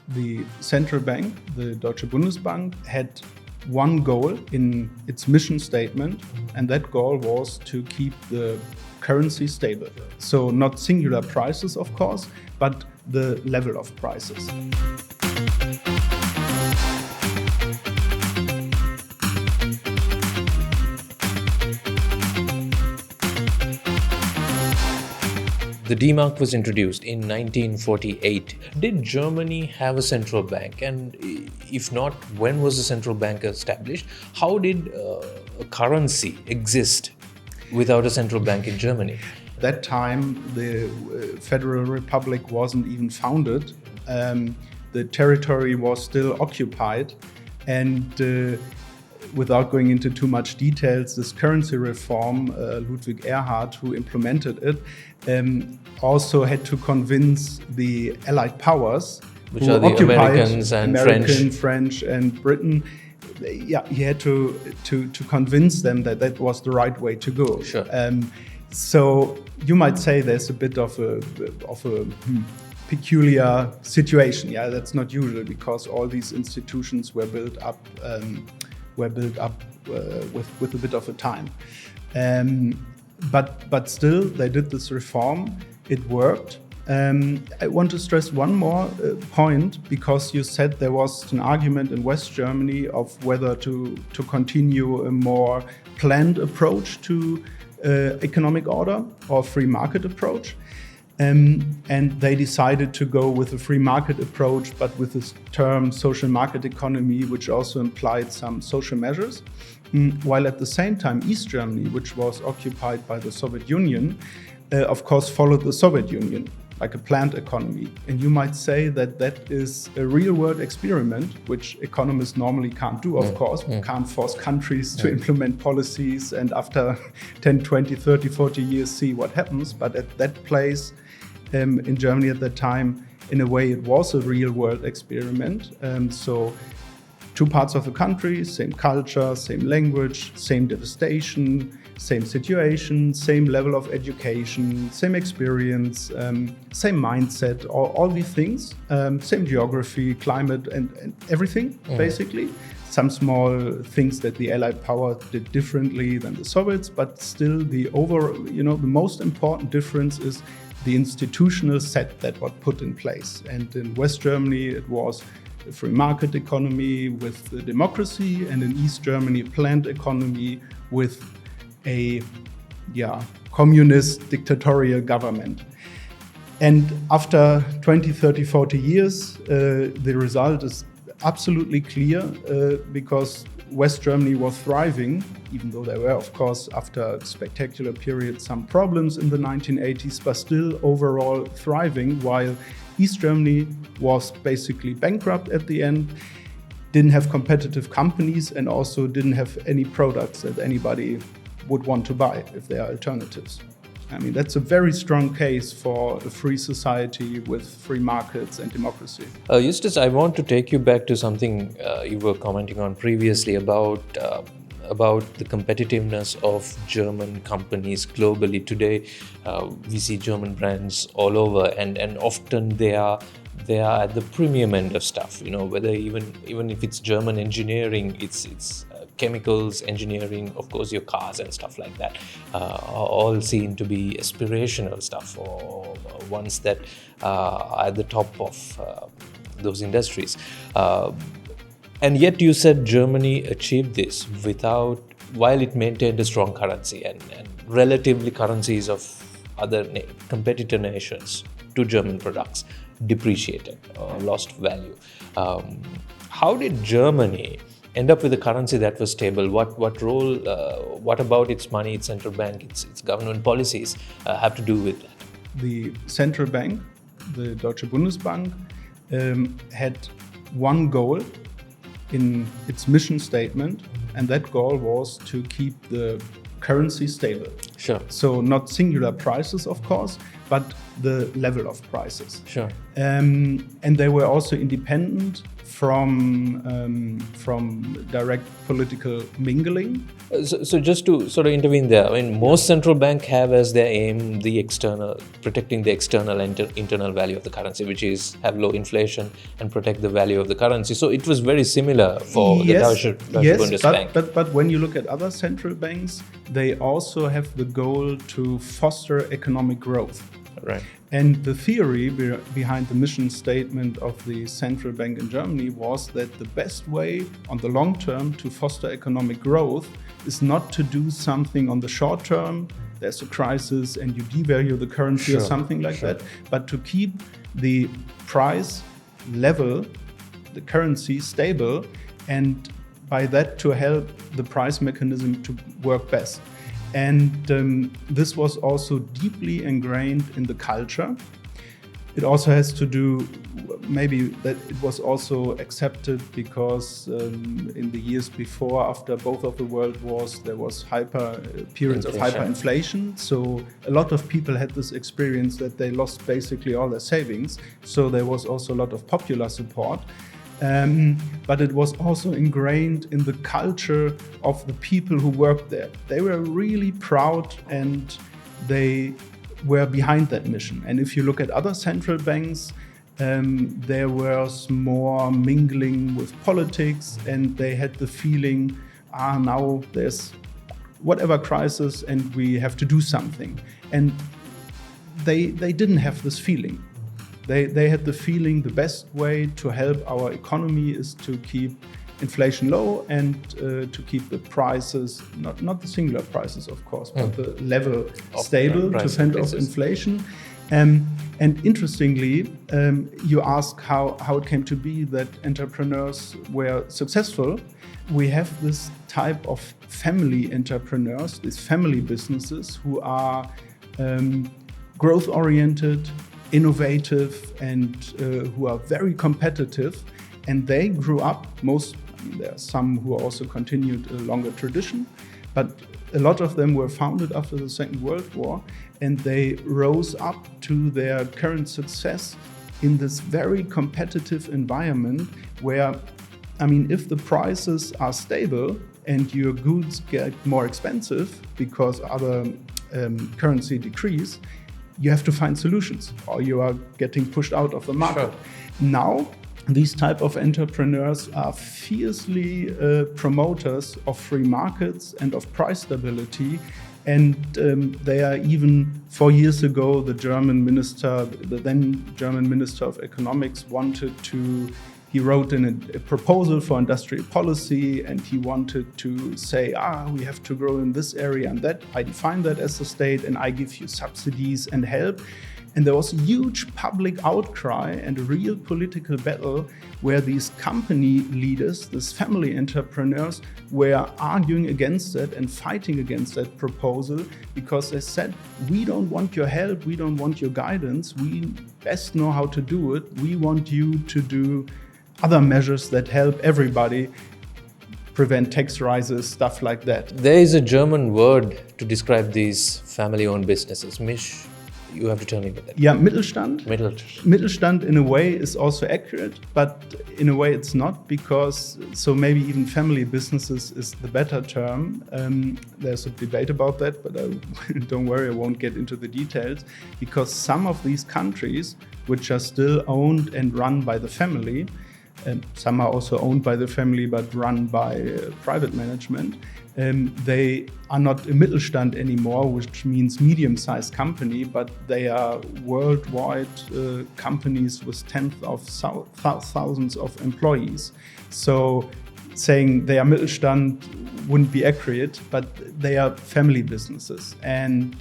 The central bank, the Deutsche Bundesbank, had one goal in its mission statement, and that goal was to keep the currency stable. So not singular prices, of course, but the level of prices. The D-Mark was introduced in 1948. Did Germany have a central bank? And if not, when was the central bank established? How did a currency exist without a central bank in Germany? At that time, the Federal Republic wasn't even founded. The territory was still occupied, and without going into too much details, this currency reform, Ludwig Erhard, who implemented it, also had to convince the Allied powers, which are the Americans and French and Britain. Yeah, he had to convince them that that was the right way to go. Sure. So you might say there's a bit of a peculiar situation. Yeah, that's not usual because all these institutions were built up with a bit of a time. But still, they did this reform. It worked. I want to stress one more point, because you said there was an argument in West Germany of whether to continue a more planned approach to economic order or free market approach. And they decided to go with a free market approach, but with this term social market economy, which also implied some social measures. While at the same time, East Germany, which was occupied by the Soviet Union, of course followed the Soviet Union, like a planned economy. And you might say that that is a real-world experiment, which economists normally can't do, of course. We can't force countries to implement policies and after 10, 20, 30, 40 years see what happens. But at that place, in Germany at that time, in a way, it was a real-world experiment. So two parts of the country, same culture, same language, same devastation, same situation, same level of education, same experience, same mindset, all these things, same geography, climate, and everything, basically. Some small things that the Allied power did differently than the Soviets, but still the most important difference is the institutional set that was put in place. And in West Germany, it was a free market economy with the democracy, and in East Germany, a planned economy with a communist dictatorial government. And after 20, 30, 40 years, the result is absolutely clear, because West Germany was thriving, even though there were, of course, after a spectacular period, some problems in the 1980s, but still overall thriving, while East Germany was basically bankrupt at the end, didn't have competitive companies, and also didn't have any products that anybody would want to buy if there are alternatives. I mean, that's a very strong case for a free society with free markets and democracy. Justus, I want to take you back to something you were commenting on previously about the competitiveness of German companies globally. Today, we see German brands all over, and often they are at the premium end of stuff. You know, whether even if it's German engineering, it's chemicals, engineering, of course, your cars and stuff like that, are all seen to be aspirational stuff, or ones that are at the top of those industries. And yet you said Germany achieved this while it maintained a strong currency, and relatively currencies of other competitor nations to German products depreciated or lost value. How did Germany end up with a currency that was stable? What role, what about its money, its central bank, its government policies have to do with that? The central bank, the Deutsche Bundesbank, had one goal in its mission statement, and that goal was to keep the currency stable. Sure. So not singular prices, of course, but the level of prices. Sure. And they were also independent from direct political mingling. So just to sort of intervene there, I mean, most central banks have as their aim protecting the external and internal value of the currency, which is have low inflation and protect the value of the currency. So it was very similar for the Deutsche Bundesbank. But when you look at other central banks, they also have the goal to foster economic growth. Right. And the theory behind the mission statement of the central bank in Germany was that the best way on the long term to foster economic growth is not to do something on the short term, there's a crisis and you devalue the currency or something like that, but to keep the price level, the currency stable, and by that to help the price mechanism to work best. And this was also deeply ingrained in the culture. It also has to do, maybe that it was also accepted because in the years before, after both of the world wars, there was periods of hyperinflation. So a lot of people had this experience that they lost basically all their savings. So there was also a lot of popular support. But it was also ingrained in the culture of the people who worked there. They were really proud and they were behind that mission. And if you look at other central banks, there was more mingling with politics and they had the feeling, now there's whatever crisis and we have to do something. And they didn't have this feeling. They had the feeling the best way to help our economy is to keep inflation low and to keep the prices, not the singular prices, of course, but the level stable to fend off inflation. And interestingly, you ask how it came to be that entrepreneurs were successful. We have this type of family entrepreneurs, these family businesses who are growth-oriented, innovative, and who are very competitive. And they grew up, there are some who also continued a longer tradition, but a lot of them were founded after the Second World War, and they rose up to their current success in this very competitive environment where, if the prices are stable and your goods get more expensive because other currency decrease, you have to find solutions or you are getting pushed out of the market. Sure. Now, these type of entrepreneurs are fiercely promoters of free markets and of price stability. And they are even 4 years ago, the then German Minister of Economics he wrote in a proposal for industrial policy, and he wanted to say, we have to grow in this area and that. I define that as the state and I give you subsidies and help. And there was a huge public outcry and a real political battle where these company leaders, these family entrepreneurs, were arguing against it and fighting against that proposal because they said, we don't want your help, we don't want your guidance, we best know how to do it, we want you to do other measures that help everybody, prevent tax rises, stuff like that. There is a German word to describe these family-owned businesses. You have to tell me about that. Yeah, Mittelstand. Mittelstand in a way is also accurate, but in a way it's not, because maybe even family businesses is the better term. There's a debate about that, but don't worry, I won't get into the details, because some of these countries, which are still owned and run by the family, some are also owned by the family but run by private management. They are not a Mittelstand anymore, which means medium-sized company, but they are worldwide companies with tens of thousands of employees. So saying they are Mittelstand wouldn't be accurate, but they are family businesses. And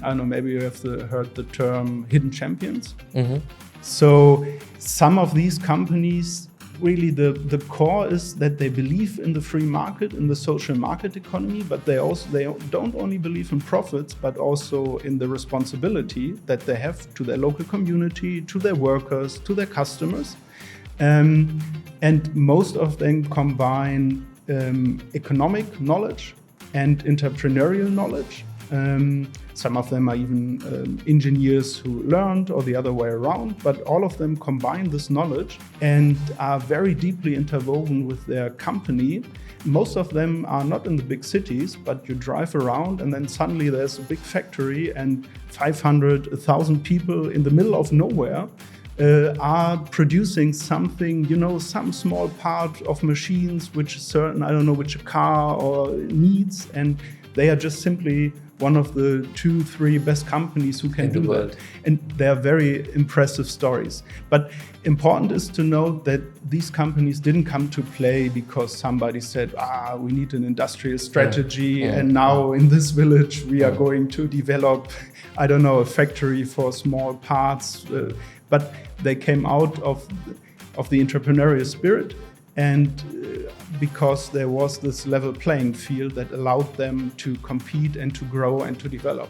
I don't know, maybe you have heard the term hidden champions. Mm-hmm. So some of these companies, really the core is that they believe in the free market, in the social market economy, but they don't only believe in profits, but also in the responsibility that they have to their local community, to their workers, to their customers. And most of them combine economic knowledge and entrepreneurial knowledge Some of them are even engineers who learned, or the other way around, but all of them combine this knowledge and are very deeply interwoven with their company. Most of them are not in the big cities, but you drive around and then suddenly there's a big factory and 500, 1,000 people in the middle of nowhere are producing something, some small part of machines which is certain, I don't know, which a car or needs, and they are just simply one of the 2-3 best companies who can do that. And they are very impressive stories. But important is to note that these companies didn't come to play because somebody said, we need an industrial strategy, and now in this village we are going to develop, I don't know, a factory for small parts. But they came out of the entrepreneurial spirit, and because there was this level playing field that allowed them to compete and to grow and to develop.